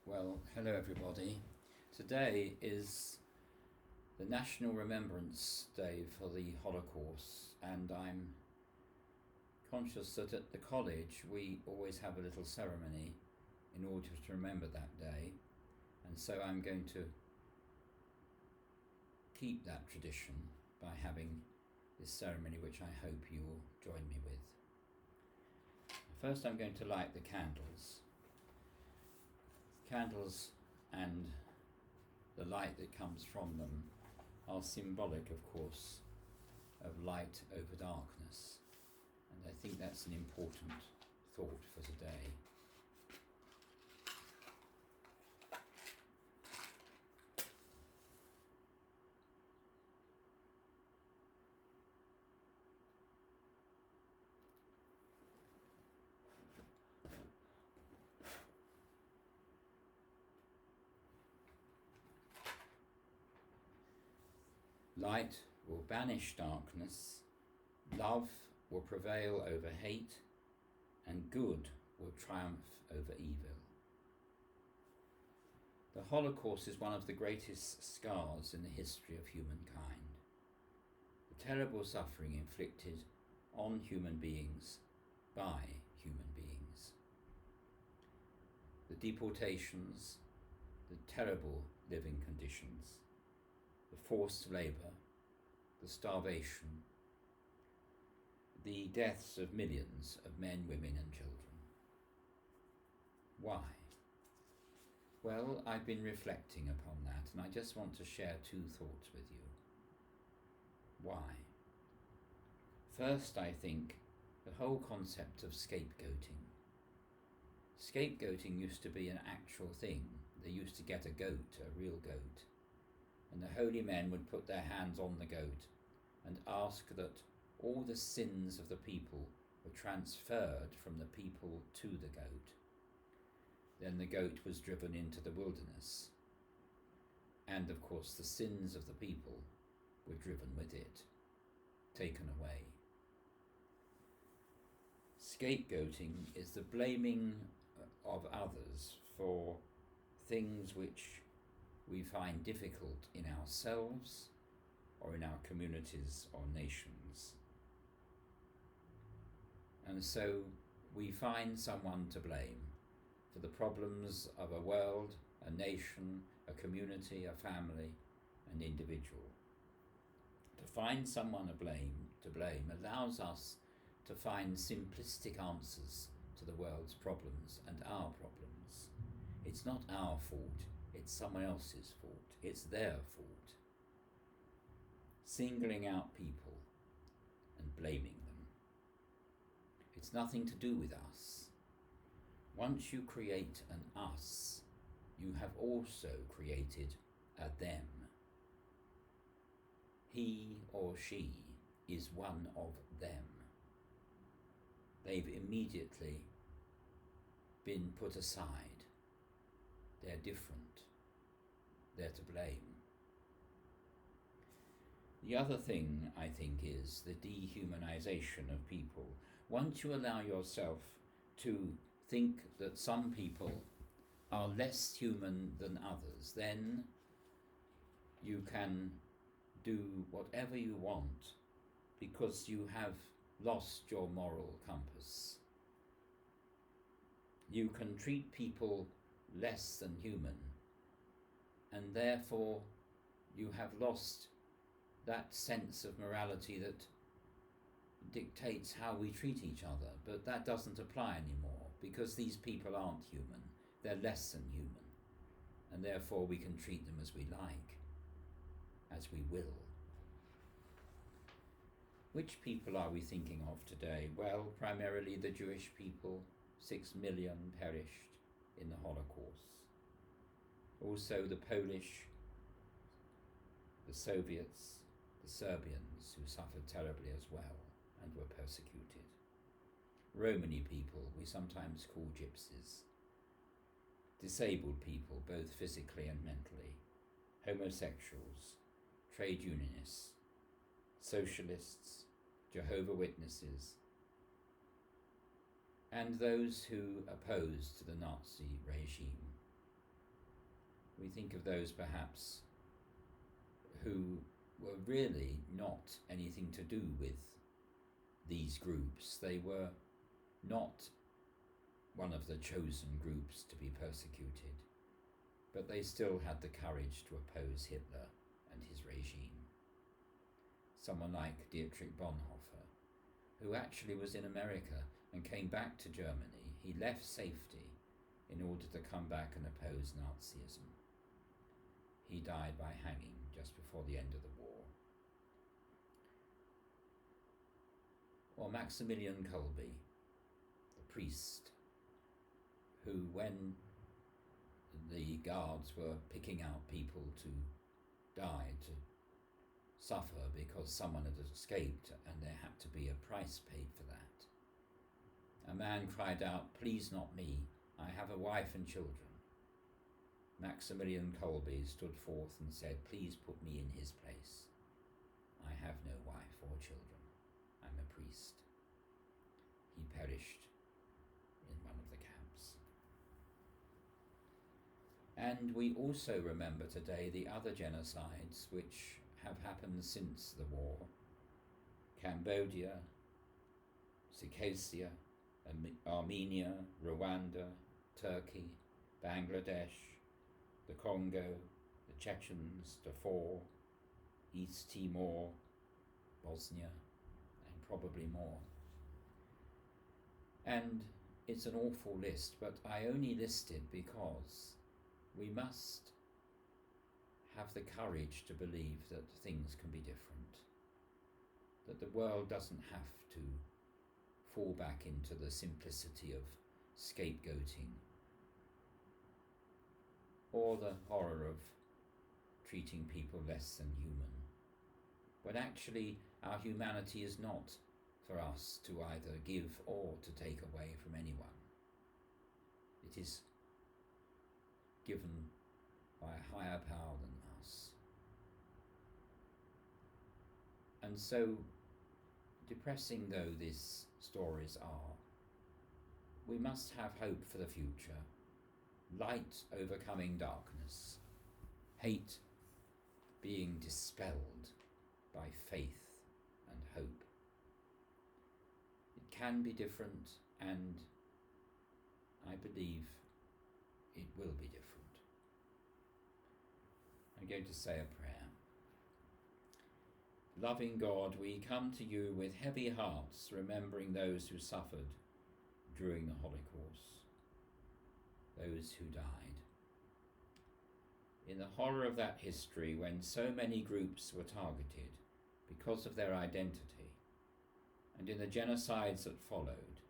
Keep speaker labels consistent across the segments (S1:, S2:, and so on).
S1: Well, hello everybody. Today is the National Remembrance Day for the Holocaust, and I'm conscious that at the college we always have a little ceremony in order to remember that day, and so I'm going to keep that tradition by having this ceremony, which I hope you will join me with. First, I'm going to light the candles. Candles and the light that comes from them are symbolic, of course, of light over darkness, and I think that's an important thought for today. Light will banish darkness, love will prevail over hate, and good will triumph over evil. The Holocaust is one of the greatest scars in the history of humankind. The terrible suffering inflicted on human beings by human beings. The deportations, the terrible living conditions, the forced labour, the starvation, the deaths of millions of men, women and children. Why? Well, I've been reflecting upon that, and I just want to share two thoughts with you. Why? First, I think the whole concept of scapegoating. Scapegoating used to be an actual thing. They used to get a goat, a real goat, and the holy men would put their hands on the goat and ask that all the sins of the people were transferred from the people to the goat. Then the goat was driven into the wilderness, and of course the sins of the people were driven with it, taken away. Scapegoating is the blaming of others for things which we find difficult in ourselves or in our communities or nations. And so we find someone to blame for the problems of a world, a nation, a community, a family, an individual. To find someone to blame allows us to find simplistic answers to the world's problems and our problems. It's not our fault. It's someone else's fault. It's their fault. Singling out people and blaming them. It's nothing to do with us. Once you create an us, you have also created a them. He or she is one of them. They've immediately been put aside. They're different. They're to blame. The other thing, I think, is the dehumanization of people. Once you allow yourself to think that some people are less human than others, then you can do whatever you want because you have lost your moral compass. You can treat people less than human, and therefore you have lost that sense of morality that dictates how we treat each other. But that doesn't apply anymore because these people aren't human, they're less than human, and therefore we can treat them as we like, as we will. Which people are we thinking of today? Well, primarily the Jewish people. 6 million perished in the Holocaust. Also the Polish, the Soviets, the Serbians, who suffered terribly as well and were persecuted. Romani people, we sometimes call gypsies. Disabled people, both physically and mentally. Homosexuals, trade unionists, socialists, Jehovah's Witnesses, and those who opposed the Nazi regime. We think of those perhaps who were really not anything to do with these groups. They were not one of the chosen groups to be persecuted, but they still had the courage to oppose Hitler and his regime. Someone like Dietrich Bonhoeffer, who actually was in America and came back to Germany. He left safety in order to come back and oppose Nazism. He died by hanging just before the end of the war. Or Maximilian Kolbe, the priest, who, when the guards were picking out people to die, to suffer because someone had escaped and there had to be a price paid for that, a man cried out, "Please not me, I have a wife and children." Maximilian Kolbe stood forth and said, "Please put me in his place. I have no wife or children. I'm a priest." He perished in one of the camps. And we also remember today the other genocides which have happened since the war. Cambodia, Circassia, Armenia, Rwanda, Turkey, Bangladesh, the Congo, the Chechens, Darfur, East Timor, Bosnia, and probably more. And it's an awful list, but I only list it because we must have the courage to believe that things can be different, that the world doesn't have to fall back into the simplicity of scapegoating or the horror of treating people less than human, when actually our humanity is not for us to either give or to take away from anyone. It is given by a higher power than us. And so, depressing though these stories are, we must have hope for the future. Light overcoming darkness, hate being dispelled by faith and hope. It can be different, and I believe it will be different. I'm going to say a prayer. Loving God, we come to you with heavy hearts, remembering those who suffered during the Holocaust, those who died. In the horror of that history, when so many groups were targeted because of their identity, and in the genocides that followed,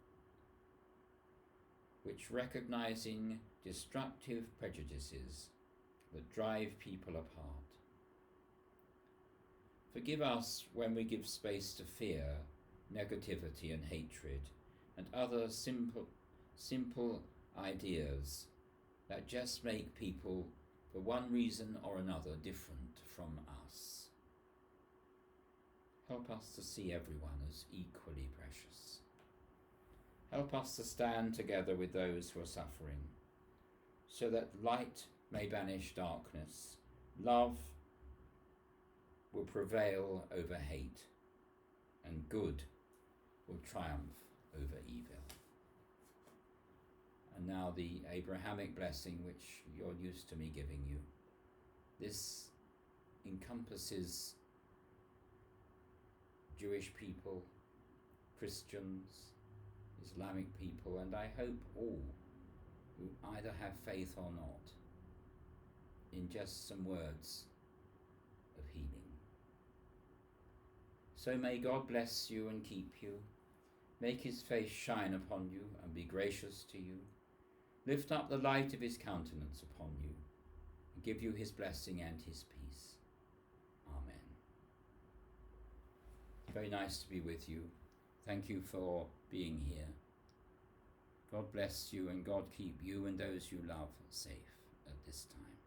S1: which, recognizing destructive prejudices that drive people apart, forgive us when we give space to fear, negativity and hatred, and other simple ideas that just make people, for one reason or another, different from us. Help us to see everyone as equally precious. Help us to stand together with those who are suffering, so that light may banish darkness, love will prevail over hate, and good will triumph over evil. And now the Abrahamic blessing which you're used to me giving you. This encompasses Jewish people, Christians, Islamic people, and I hope all who either have faith or not, in just some words of healing. So may God bless you and keep you, make his face shine upon you and be gracious to you, lift up the light of his countenance upon you, and give you his blessing and his peace. Amen. Very nice to be with you. Thank you for being here. God bless you, and God keep you and those you love safe at this time.